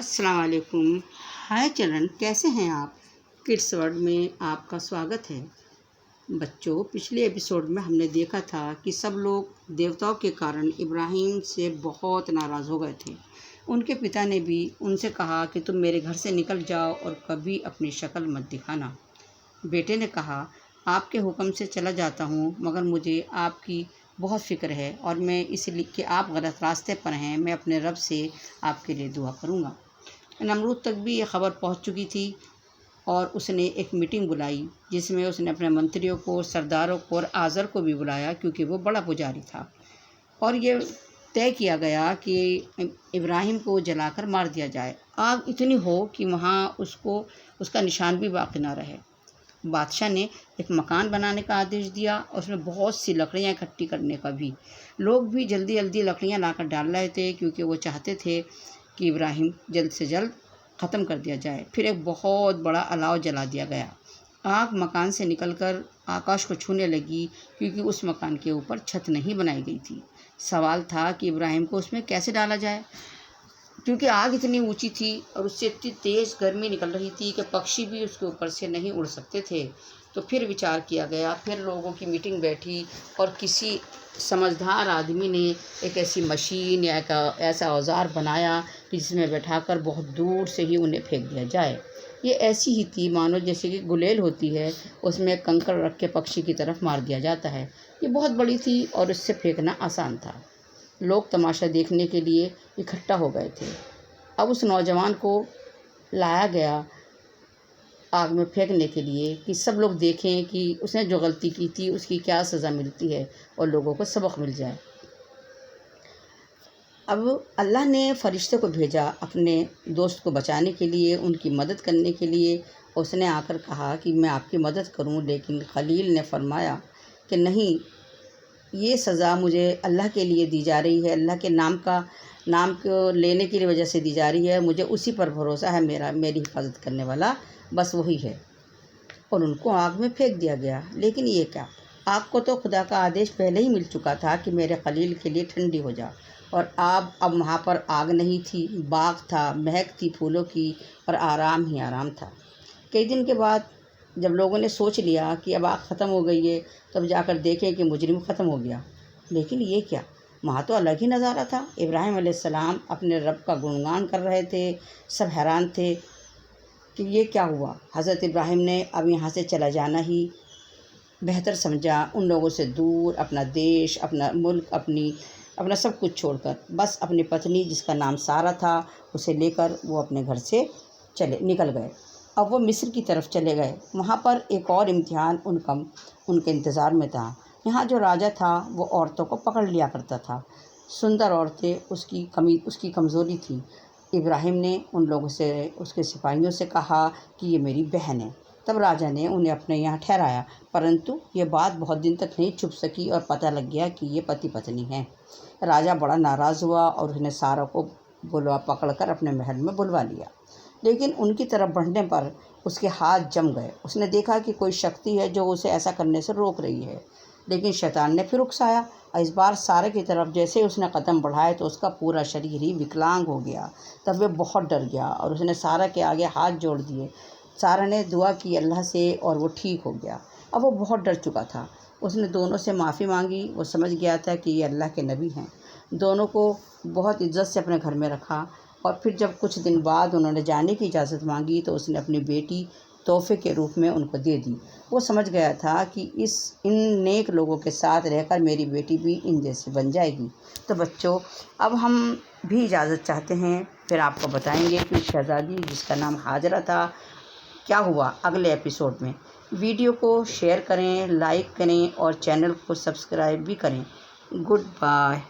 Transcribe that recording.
السلام علیکم۔ ہائے چلن، کیسے ہیں آپ؟ کڈس ورلڈ میں آپ کا سواگت ہے۔ بچوں، پچھلے ایپیسوڈ میں ہم نے دیکھا تھا کہ سب لوگ دیوتاؤں کے کارن ابراہیم سے بہت ناراض ہو گئے تھے۔ ان کے پتا نے بھی ان سے کہا کہ تم میرے گھر سے نکل جاؤ اور کبھی اپنی شکل مت دکھانا۔ بیٹے نے کہا، آپ کے حکم سے چلا جاتا ہوں، مگر مجھے آپ کی بہت فکر ہے اور میں اس لیے کہ آپ غلط راستے پر ہیں، میں اپنے رب سے آپ کے لیے دعا کروں گا۔ نمرود تک بھی یہ خبر پہنچ چکی تھی اور اس نے ایک میٹنگ بلائی جس میں اس نے اپنے منتریوں کو، سرداروں کو اور آزر کو بھی بلایا کیونکہ وہ بڑا پجاری تھا، اور یہ طے کیا گیا کہ ابراہیم کو جلا کر مار دیا جائے۔ آگ اتنی ہو کہ وہاں اس کا نشان بھی باقی نہ رہے۔ بادشاہ نے ایک مکان بنانے کا آدیش دیا اور اس میں بہت سی لکڑیاں اکٹھی کرنے کا بھی۔ لوگ بھی جلدی جلدی لکڑیاں لا کر ڈال رہے تھے کیونکہ وہ چاہتے تھے کہ ابراہیم جلد سے جلد ختم کر دیا جائے۔ پھر ایک بہت بڑا الاؤ جلا دیا گیا۔ آگ مکان سے نکل کر آکاش کو چھونے لگی کیونکہ اس مکان کے اوپر چھت نہیں بنائی گئی تھی۔ سوال تھا کہ ابراہیم کو اس میں کیسے ڈالا جائے، کیونکہ آگ اتنی اونچی تھی اور اس سے اتنی تیز گرمی نکل رہی تھی کہ پکشی بھی اس کے اوپر سے نہیں اڑ سکتے تھے۔ تو پھر وچار کیا گیا، پھر لوگوں کی میٹنگ بیٹھی اور کسی سمجھدار آدمی نے ایک ایسی مشین یا ایک ایسا اوزار بنایا کہ جس میں بیٹھا کر بہت دور سے ہی انہیں پھینک دیا جائے۔ یہ ایسی ہی تھی مانو جیسے کہ گلیل ہوتی ہے، اس میں کنکر رکھ کے پکشی کی طرف مار دیا جاتا ہے۔ یہ بہت بڑی تھی اور اس سے پھینکنا آسان تھا۔ لوگ تماشا دیکھنے کے لیے اکٹھا ہو گئے تھے۔ اب اس نوجوان کو لایا گیا آگ میں پھینکنے کے لیے کہ سب لوگ دیکھیں کہ اس نے جو غلطی کی تھی اس کی کیا سزا ملتی ہے اور لوگوں کو سبق مل جائے۔ اب اللہ نے فرشتے کو بھیجا اپنے دوست کو بچانے کے لیے، ان کی مدد کرنے کے لیے۔ اس نے آ کر کہا کہ میں آپ کی مدد کروں، لیکن خلیل نے فرمایا کہ نہیں، یہ سزا مجھے اللہ کے لیے دی جا رہی ہے، اللہ کے نام کو لینے کی وجہ سے دی جا رہی ہے، مجھے اسی پر بھروسہ ہے، میری حفاظت کرنے والا بس وہی ہے۔ اور ان کو آگ میں پھینک دیا گیا۔ لیکن یہ کیا، آگ کو تو خدا کا آدیش پہلے ہی مل چکا تھا کہ میرے خلیل کے لیے ٹھنڈی ہو جا، اور اب وہاں پر آگ نہیں تھی، باغ تھا، مہک تھی پھولوں کی اور آرام ہی آرام تھا۔ کئی دن کے بعد جب لوگوں نے سوچ لیا کہ اب آگ ختم ہو گئی ہے، تب جا کر دیکھیں کہ مجرم ختم ہو گیا۔ لیکن یہ کیا، وہاں تو الگ ہی نظارہ تھا۔ ابراہیم علیہ السلام اپنے رب کا گنگان کر رہے تھے، سب حیران تھے کہ یہ کیا ہوا۔ حضرت ابراہیم نے اب یہاں سے چلا جانا ہی بہتر سمجھا، ان لوگوں سے دور، اپنا دیش، اپنا ملک، اپنا سب کچھ چھوڑ کر، بس اپنی پتنی جس کا نام سارہ تھا اسے لے کر وہ اپنے گھر سے نکل گئے۔ اب وہ مصر کی طرف چلے گئے۔ وہاں پر ایک اور امتحان ان کے انتظار میں تھا۔ یہاں جو راجا تھا وہ عورتوں کو پکڑ لیا کرتا تھا۔ سندر عورتیں اس کی کمزوری تھی۔ ابراہیم نے ان لوگوں سے، اس کے سپاہیوں سے کہا کہ یہ میری بہن ہے۔ تب راجا نے انہیں اپنے یہاں ٹھہرایا، پرنتو یہ بات بہت دن تک نہیں چھپ سکی اور پتہ لگ گیا کہ یہ پتی پتنی ہیں۔ راجا بڑا ناراض ہوا اور اس نے سارہ کو پکڑ کر اپنے محل میں بلوا لیا۔ لیکن ان کی طرف بڑھنے پر اس کے ہاتھ جم گئے۔ اس نے دیکھا کہ کوئی شکتی ہے جو اسے ایسا کرنے سے روک رہی ہے، لیکن شیطان نے پھر اکسایا اور اس بار سارہ کی طرف جیسے اس نے قدم بڑھائے تو اس کا پورا شریر ہی وکلانگ ہو گیا۔ تب وہ بہت ڈر گیا اور اس نے سارہ کے آگے ہاتھ جوڑ دیے۔ سارہ نے دعا کی اللہ سے اور وہ ٹھیک ہو گیا۔ اب وہ بہت ڈر چکا تھا۔ اس نے دونوں سے معافی مانگی۔ وہ سمجھ گیا تھا کہ یہ اللہ کے نبی ہیں۔ دونوں کو بہت عزت سے اپنے گھر میں رکھا، اور پھر جب کچھ دن بعد انہوں نے جانے کی اجازت مانگی تو اس نے اپنی بیٹی تحفے کے روپ میں ان کو دے دی۔ وہ سمجھ گیا تھا کہ ان نیک لوگوں کے ساتھ رہ کر میری بیٹی بھی ان جیسی بن جائے گی۔ تو بچوں، اب ہم بھی اجازت چاہتے ہیں، پھر آپ کو بتائیں گے کہ شہزادی جس کا نام ہاجرہ تھا کیا ہوا اگلے ایپیسوڈ میں۔ ویڈیو کو شیئر کریں، لائک کریں اور چینل کو سبسکرائب بھی کریں۔ Good bye.